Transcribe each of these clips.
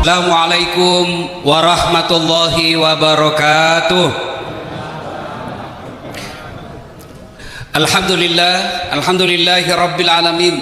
Assalamualaikum warahmatullahi wabarakatuh. Alhamdulillahi rabbil alamin.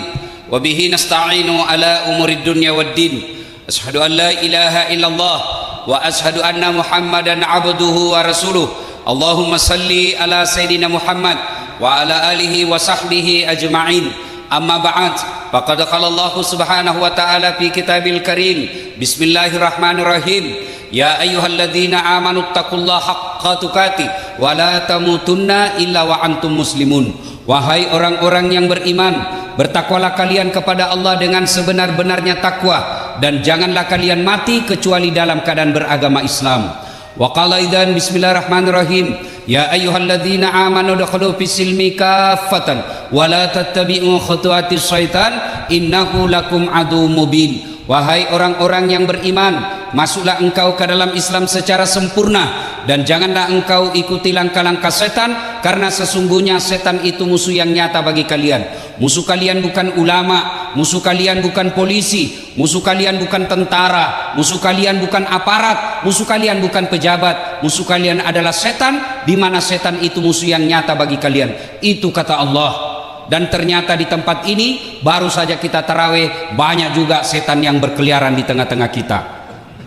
Wabihi nasta'inu ala umurid dunya waddin. Ashhadu an la ilaha illallah wa ashhadu anna muhammadan abduhu wa rasuluh. Allahumma salli ala sayyidina Muhammad wa ala alihi wa sahbihi ajma'in. Amma ba'd, faqad qala Allah subhanahu wa ta'ala fi kitabil karim. Bismillahirrahmanirrahim. Ya ayyuhalladzina amanu taqullaha haqqa tuqatih wa la tamutunna illa wa antum muslimun. Wahai orang-orang yang beriman, bertakwalah kalian kepada Allah dengan sebenar-benarnya takwa, dan janganlah kalian mati kecuali dalam keadaan beragama Islam. Wa qala idzan bismillahirrahmanirrahim. Ya ayyuhalladzina amanu dukhulu fis-silmi kaffatan wa la tattabi'u khutuwatis syaitan innahu lakum aduwwum mubin. Wahai orang-orang yang beriman, masuklah engkau ke dalam Islam secara sempurna, dan janganlah engkau ikuti langkah-langkah setan, karena sesungguhnya setan itu musuh yang nyata bagi kalian. Musuh kalian bukan ulama, musuh kalian bukan polisi, musuh kalian bukan tentara, musuh kalian bukan aparat, musuh kalian bukan pejabat. Musuh kalian adalah setan, di mana setan itu musuh yang nyata bagi kalian. Itu kata Allah. Dan ternyata di tempat ini baru saja kita tarawih, banyak juga setan yang berkeliaran di tengah-tengah kita.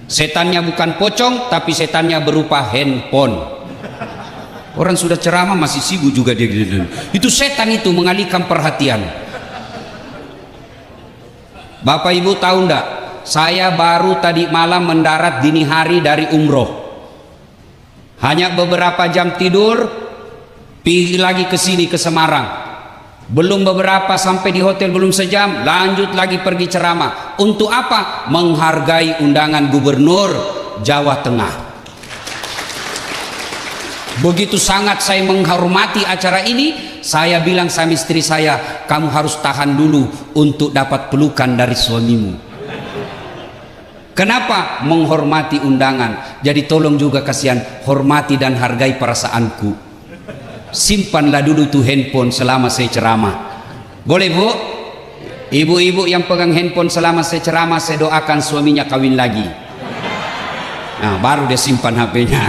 Setannya bukan pocong, tapi setannya berupa handphone. Orang sudah ceramah masih sibuk juga dia. Itu setan itu mengalihkan perhatian. Bapak Ibu tahu enggak? Saya baru tadi malam mendarat dini hari dari umroh. Hanya beberapa jam tidur, pergi lagi ke sini ke Semarang. Belum beberapa sampai di hotel, belum sejam, lanjut lagi pergi ceramah. Untuk apa? Menghargai undangan Gubernur Jawa Tengah. Begitu sangat saya menghormati acara ini, saya bilang sama istri saya, kamu harus tahan dulu untuk dapat pelukan dari suamimu. Kenapa? Menghormati undangan. Jadi tolong juga kasihan, hormati dan hargai perasaanku. Simpanlah dulu tuh handphone selama saya ceramah. Boleh Bu? Ibu-ibu yang pegang handphone selama saya ceramah, saya doakan suaminya kawin lagi. Nah, baru dia simpan HP-nya.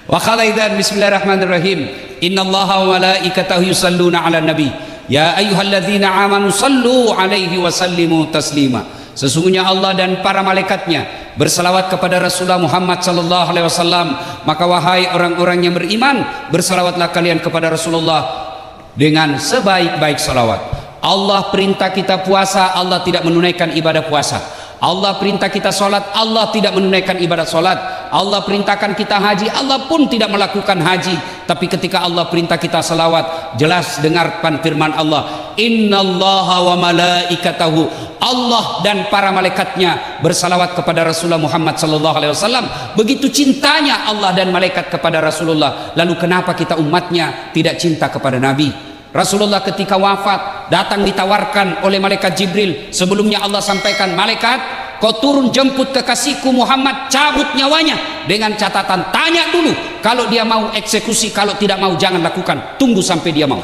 Wa qala idzan bismillahirrahmanirrahim. Innallaha wa malaikatahu yusalluna 'alan nabi. Ya ayyuhalladzina amanu sallu 'alaihi wa sallimu taslima. Sesungguhnya Allah dan para malaikatnya bersalawat kepada Rasulullah Muhammad sallallahu alaihi wasallam. Maka wahai orang-orang yang beriman, bersalawatlah kalian kepada Rasulullah dengan sebaik-baik salawat. Allah perintah kita puasa, Allah tidak menunaikan ibadah puasa. Allah perintah kita sholat, Allah tidak menunaikan ibadah sholat. Allah perintahkan kita haji, Allah pun tidak melakukan haji. Tapi ketika Allah perintah kita salawat, jelas dengarkan firman Allah, innallaha wa malaikatahu, Allah dan para malaikatnya bersalawat kepada Rasulullah Muhammad sallallahu alaihi wasallam. Begitu cintanya Allah dan malaikat kepada Rasulullah. Lalu kenapa kita umatnya tidak cinta kepada Nabi? Rasulullah ketika wafat datang ditawarkan oleh malaikat Jibril. Sebelumnya Allah sampaikan, malaikat, kau turun jemput kekasihku Muhammad, cabut nyawanya, dengan catatan tanya dulu, kalau dia mau eksekusi, kalau tidak mau jangan lakukan, tunggu sampai dia mau.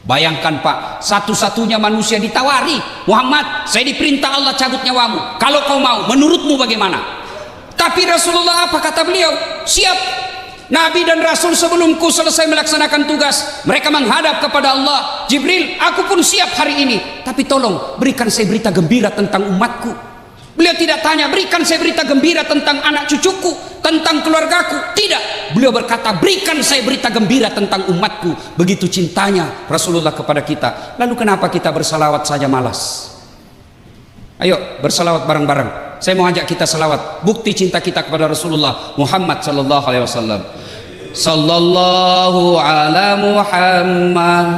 Bayangkan Pak, satu-satunya manusia ditawari, Muhammad, saya diperintah Allah cabut nyawamu, kalau kau mau, menurutmu bagaimana? Tapi Rasulullah apa kata beliau? Siap. Nabi dan Rasul sebelumku selesai melaksanakan tugas, mereka menghadap kepada Allah. Jibril, aku pun siap hari ini, tapi tolong berikan saya berita gembira tentang umatku. Beliau tidak tanya, berikan saya berita gembira tentang anak cucuku, tentang keluargaku. Tidak, beliau berkata, berikan saya berita gembira tentang umatku. Begitu cintanya Rasulullah kepada kita. Lalu kenapa kita bersalawat saja malas? Ayo bersalawat bareng-bareng. Saya mau ajak kita salawat, bukti cinta kita kepada Rasulullah Muhammad sallallahu alaihi wasallam. Sallallahu ala Muhammad,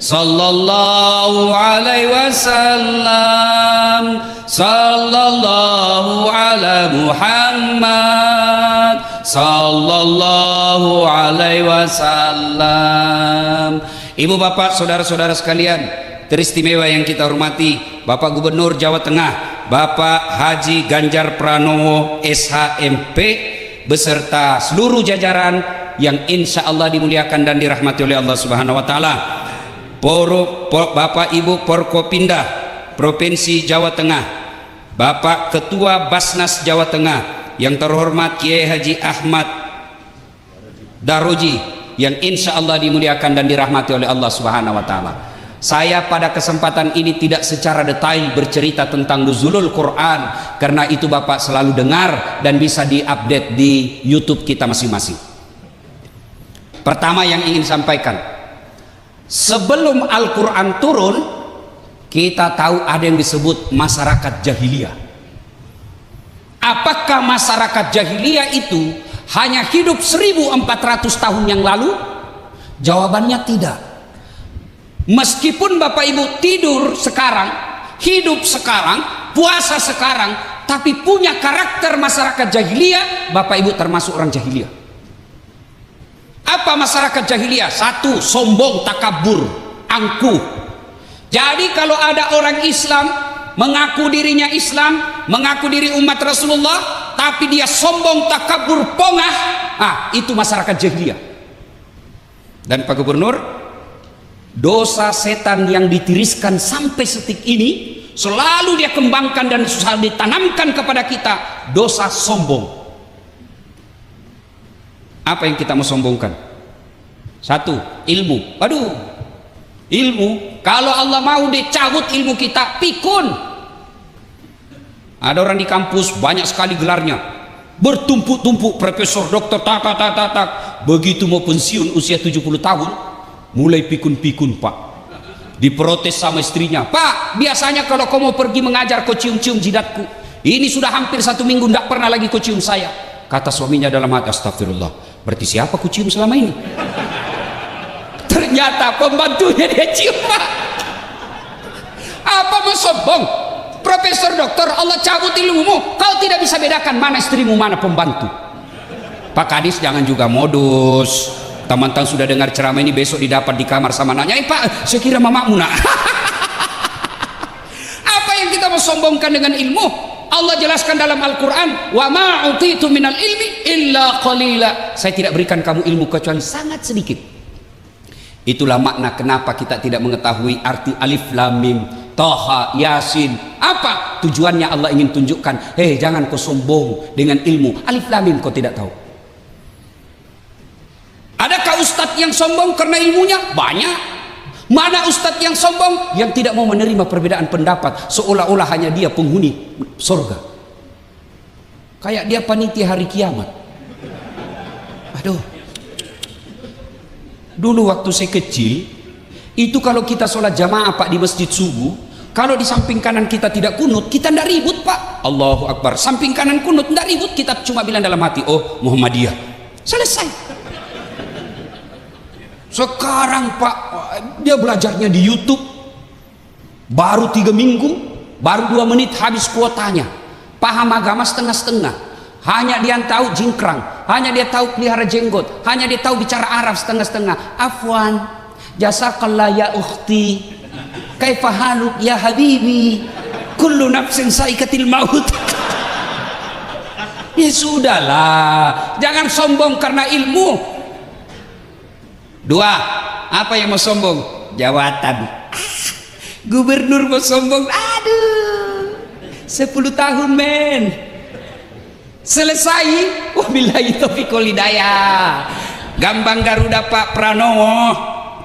sallallahu alaihi wasallam, sallallahu ala Muhammad, sallallahu alaihi wasallam. Ibu bapak saudara-saudara sekalian teristimewa yang kita hormati, Bapak Gubernur Jawa Tengah Bapak Haji Ganjar Pranowo SHMP beserta seluruh jajaran yang insya Allah dimuliakan dan dirahmati oleh Allah Subhanahu wa taala. Bapak Ibu Porkopinda Provinsi Jawa Tengah, Bapak Ketua Basnas Jawa Tengah yang terhormat Kiai Haji Ahmad Daroji, yang insya Allah dimuliakan dan dirahmati oleh Allah Subhanahu wa Ta'ala. Saya pada kesempatan ini tidak secara detail bercerita tentang nuzulul Quran, karena itu Bapak selalu dengar dan bisa diupdate di YouTube kita masing-masing. Pertama yang ingin sampaikan, sebelum Al-Quran turun, kita tahu ada yang disebut masyarakat jahiliyah. Apakah masyarakat jahiliyah itu hanya hidup 1400 tahun yang lalu? Jawabannya tidak. Meskipun Bapak Ibu tidur sekarang, hidup sekarang, puasa sekarang, tapi punya karakter masyarakat jahiliyah, Bapak Ibu termasuk orang jahiliyah. Apa masyarakat jahiliyah? Satu, sombong, takabur, angkuh. Jadi kalau ada orang Islam mengaku dirinya Islam, mengaku diri umat Rasulullah, tapi dia sombong, takabur, pongah, itu masyarakat jahiliyah. Dan Pak Gubernur, dosa setan yang ditiriskan sampai setik ini selalu dia kembangkan dan selalu ditanamkan kepada kita, dosa sombong. Apa yang kita mau sombongkan? Satu, ilmu. Aduh, ilmu, kalau Allah mau dicabut ilmu kita, pikun. Ada orang di kampus banyak sekali gelarnya, bertumpuk-tumpuk, profesor, dokter, tak. Begitu mau pensiun usia 70 tahun, mulai pikun-pikun Pak. Diprotes sama istrinya, Pak, biasanya kalau kau mau pergi mengajar kau cium-cium jidatku, ini sudah hampir 1 minggu tidak pernah lagi kau cium saya. Kata suaminya dalam hati, astagfirullah, berarti siapa ku cium selama ini? Ternyata pembantunya dia cium Pak. Apa mau sombong? Profesor doktor, Allah cabut ilmumu, kau tidak bisa bedakan mana istrimu mana pembantu. Pak Kadis jangan juga modus. Teman-teman sudah dengar ceramah ini, besok didapat di kamar sama nanya, Pak, saya kira mamamu nak. Apa yang kita mau sombongkan dengan ilmu? Allah jelaskan dalam Al-Quran, wa ma utitu minal ilmi illa qalila. Saya tidak berikan kamu ilmu kecuali sangat sedikit. Itulah makna kenapa kita tidak mengetahui arti alif lam mim, Taha, Yasin. Apa tujuannya? Allah ingin tunjukkan, jangan kau sombong dengan ilmu. Alif lam mim kau tidak tahu. Adakah ustadz yang sombong karena ilmunya? Banyak. Mana ustadz yang sombong yang tidak mau menerima perbedaan pendapat, seolah-olah hanya dia penghuni surga, kayak dia panitia hari kiamat. Aduh, dulu waktu saya kecil itu kalau kita sholat jamaah Pak di masjid subuh, kalau di samping kanan kita tidak kunut, kita tidak ribut Pak. Allahu Akbar, samping kanan kunut tidak ribut, kita cuma bilang dalam hati, oh Muhammadiyah, selesai. Sekarang Pak, dia belajarnya di YouTube, baru 3 minggu, baru 2 menit habis kuotanya. Paham agama setengah-setengah, hanya dia tahu jingkrang, hanya dia tahu pelihara jenggot, hanya dia tahu bicara Arab setengah-setengah. Afwan, jazakallah ya ukhti, kaifa haluk ya habibi, kullu nafsin saikatil maut. Ya sudahlah, jangan sombong karena ilmu. 2, apa yang mau sombong? Jawatan. Gubernur mau sombong, aduh, 10 tahun men, selesai. Wabillahi taufiq wal hidayah. Gambang Garuda Pak Pranowo,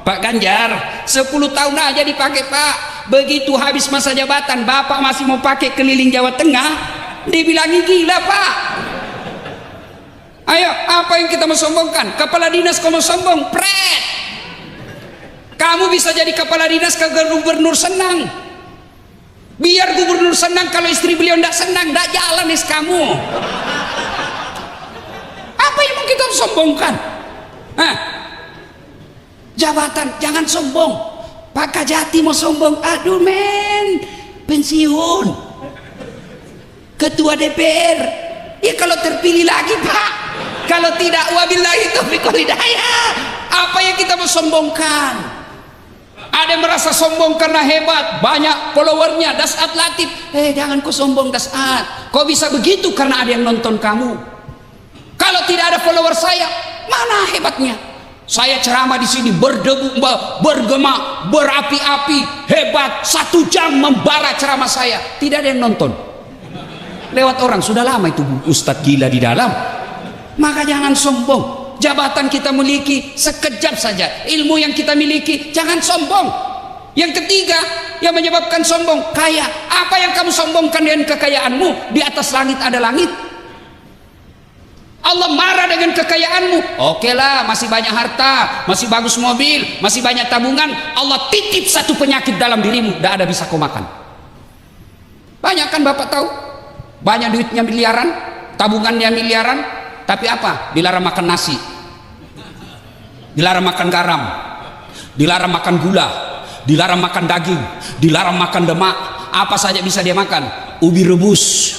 Pak Ganjar, 10 tahun aja dipakai Pak. Begitu habis masa jabatan, Bapak masih mau pakai keliling Jawa Tengah, dibilangi gila Pak. Ayo, apa yang kita mau sombongkan? Kepala dinas kamu sombong, pret. Kamu bisa jadi kepala dinas ke gubernur senang. Biar gubernur senang, kalau istri beliau tidak senang, tidak jalan nih kamu. Apa yang mau kita sombongkan? Jabatan, jangan sombong. Pak Kajati mau sombong, aduh men, pensiun. Ketua DPR, ya kalau terpilih lagi Pak. Kalau tidak, wabillahi taufiq wal hidayah. Apa yang kita mau sombongkan? Ada yang merasa sombong karena hebat, banyak followernya, Dasat Latif. Jangan kau sombong Dasat. Kau bisa begitu karena ada yang nonton kamu. Kalau tidak ada follower saya, mana hebatnya? Saya ceramah di sini berdebu, bergema, berapi-api, hebat. 1 jam membara ceramah saya, tidak ada yang nonton. Lewat orang, sudah lama itu Ustadz gila di dalam. Maka jangan sombong. Jabatan kita miliki sekejap saja. Ilmu yang kita miliki, jangan sombong. Yang ketiga yang menyebabkan sombong, kaya. Apa yang kamu sombongkan dengan kekayaanmu? Di atas langit ada langit. Allah marah dengan kekayaanmu. Oke lah, masih banyak harta, masih bagus mobil, masih banyak tabungan. Allah titip satu penyakit dalam dirimu, tidak ada bisa kau makan. Banyak kan Bapak tahu? Banyak duitnya miliaran, tabungannya miliaran, tapi apa? Dilarang makan nasi, dilarang makan garam, dilarang makan gula, dilarang makan daging, dilarang makan demak. Apa saja bisa dia makan? Ubi rebus.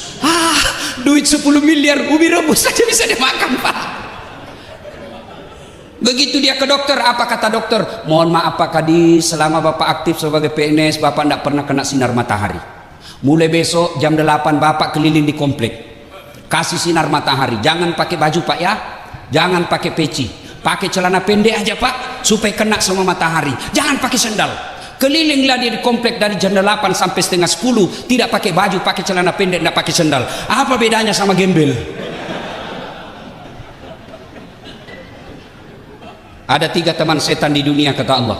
Duit 10 miliar ubi rebus saja bisa dia makan, Pak. Begitu dia ke dokter, apa kata dokter? Mohon maaf Pak Kadis, selama Bapak aktif sebagai PNS, Bapak tidak pernah kena sinar matahari. Mulai besok jam 8 Bapak keliling di komplek, kasih sinar matahari. Jangan pakai baju Pak ya, jangan pakai peci, pakai celana pendek aja Pak, supaya kena sama matahari. Jangan pakai sendal. Kelilinglah dia di komplek dari jam 8 sampai setengah 10, tidak pakai baju, pakai celana pendek, tidak pakai sendal. Apa bedanya sama gembel? Ada 3 teman setan di dunia kata Allah.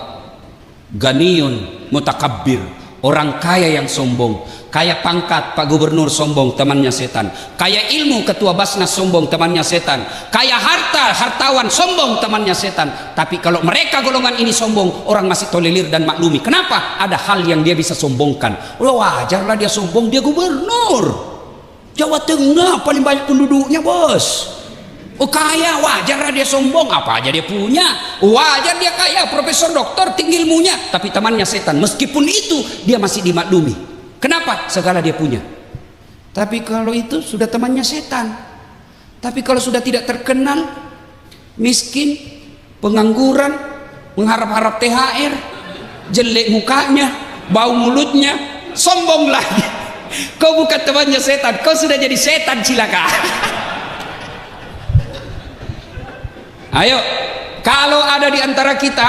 Ganiyun mutakabbir, orang kaya yang sombong. Kaya pangkat Pak Gubernur sombong, temannya setan. Kaya ilmu Ketua Basnas sombong, temannya setan. Kaya harta, hartawan sombong, temannya setan. Tapi kalau mereka golongan ini sombong, orang masih tolerir dan maklumi. Kenapa? Ada hal yang dia bisa sombongkan. Wajarlah dia sombong, dia gubernur Jawa Tengah, paling banyak penduduknya bos. Oh kaya, wajarlah dia sombong. Apa aja dia punya, wajar dia kaya, profesor, doktor, tinggi ilmunya. Tapi temannya setan, meskipun itu dia masih dimaklumi. Kenapa? Segala dia punya. Tapi kalau itu sudah temannya setan. Tapi kalau sudah tidak terkenal, miskin, pengangguran, mengharap-harap THR, jelek mukanya, bau mulutnya, sombong lagi. Kau bukan temannya setan, kau sudah jadi setan, silakan. Ayo, kalau ada di antara kita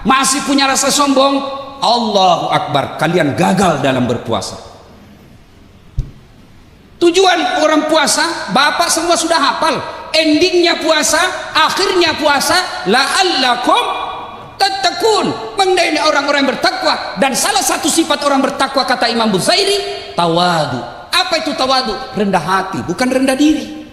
masih punya rasa sombong, Allahu Akbar, kalian gagal dalam berpuasa. Tujuan orang puasa, Bapak semua sudah hafal. Endingnya puasa, akhirnya puasa, la'allakum tattaqun, mengenai orang-orang yang bertakwa. Dan salah satu sifat orang bertakwa kata Imam Buzairi, tawadu. Apa itu tawadu? Rendah hati, bukan rendah diri.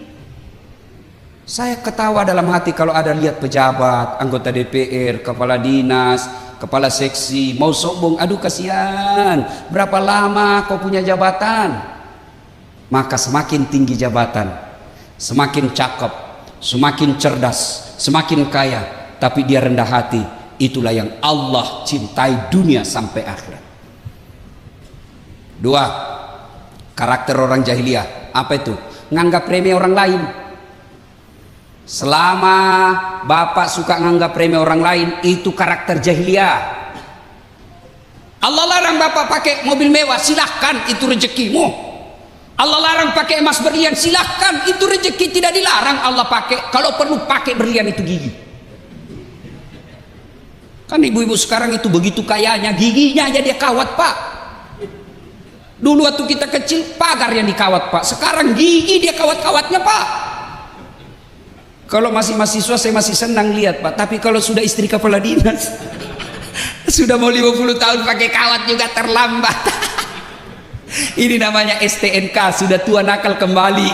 Saya ketawa dalam hati kalau ada lihat pejabat, anggota DPR, kepala dinas, kepala seksi mau sombong. Aduh kasihan, berapa lama kau punya jabatan? Maka semakin tinggi jabatan, semakin cakep, semakin cerdas, semakin kaya, tapi dia rendah hati. Itulah yang Allah cintai dunia sampai akhirat. 2, karakter orang jahiliyah. Apa itu? Nganggap remeh orang lain. Selama Bapak suka nganggap remeh orang lain, itu karakter jahiliyah. Allah larang Bapak pakai mobil mewah, silahkan, itu rezekimu. Allah larang pakai emas berlian, silahkan, itu rezeki, tidak dilarang Allah pakai. Kalau perlu pakai berlian itu gigi. Kan ibu-ibu sekarang itu begitu kayanya, giginya aja dia kawat Pak. Dulu waktu kita kecil pagar yang dikawat Pak, sekarang gigi dia kawat-kawatnya Pak. Kalau masih mahasiswa saya masih senang lihat Pak, tapi kalau sudah istri kepala dinas sudah mau 50 tahun pakai kawat juga terlambat. Ini namanya STNK, sudah tua nakal kembali.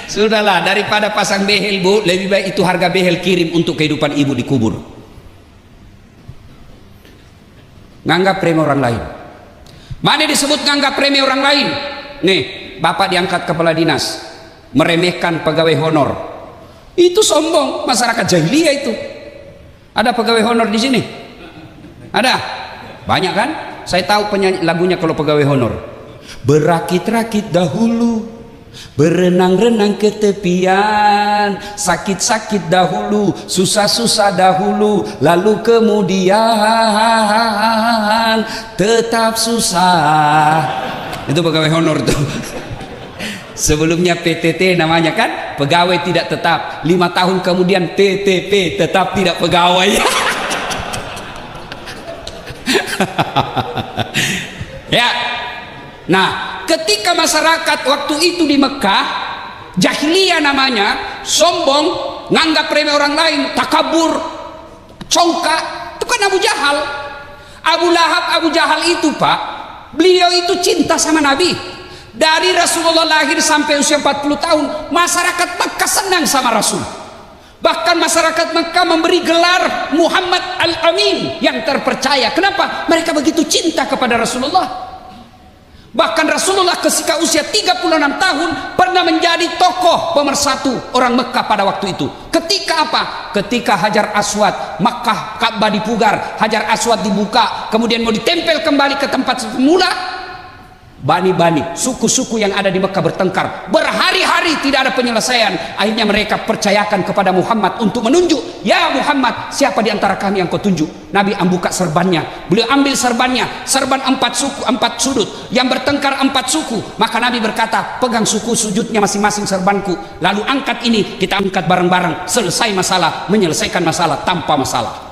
Sudahlah, daripada pasang behel Bu, lebih baik itu harga behel kirim untuk kehidupan ibu dikubur. Nganggap remeh orang lain. Mana disebut nganggap remeh orang lain? Nih, Bapak diangkat kepala dinas, meremehkan pegawai honor. Itu sombong, masyarakat jahiliyah itu. Ada pegawai honor di sini? Ada? Banyak kan? Saya tahu penyanyi lagunya kalau pegawai honor. Berakit-rakit dahulu, berenang-renang ke tepian, sakit-sakit dahulu, susah-susah dahulu, lalu kemudian tetap susah. Itu pegawai honor tuh. Sebelumnya PTT namanya kan, pegawai tidak tetap. 5 tahun kemudian TTP, tetap tidak pegawai. Ya. Nah, ketika masyarakat waktu itu di Mekah, jahiliyah namanya, sombong, nganggap remeh orang lain, takabur, congkak, itu kan Abu Jahal. Abu Lahab, Abu Jahal itu Pak, beliau itu cinta sama Nabi. Dari Rasulullah lahir sampai usia 40 tahun, masyarakat Mekah senang sama Rasul. Bahkan masyarakat Mekah memberi gelar Muhammad Al-Amin, yang terpercaya. Kenapa? Mereka begitu cinta kepada Rasulullah. Bahkan Rasulullah ketika usia 36 tahun pernah menjadi tokoh pemersatu orang Mekah pada waktu itu. Ketika apa? Ketika Hajar Aswad, Makkah Ka'bah dipugar, Hajar Aswad dibuka, kemudian mau ditempel kembali ke tempat semula. Bani-bani, suku-suku yang ada di Mekah bertengkar berhari-hari, tidak ada penyelesaian. Akhirnya mereka percayakan kepada Muhammad untuk menunjuk, ya Muhammad, siapa di antara kami yang kau tunjuk? Nabi buka serbannya, beliau ambil serbannya, serban 4 suku, 4 sudut yang bertengkar 4 suku. Maka Nabi berkata, pegang suku sujudnya masing-masing serbanku, lalu angkat ini, kita angkat bareng-bareng, selesai masalah, menyelesaikan masalah tanpa masalah.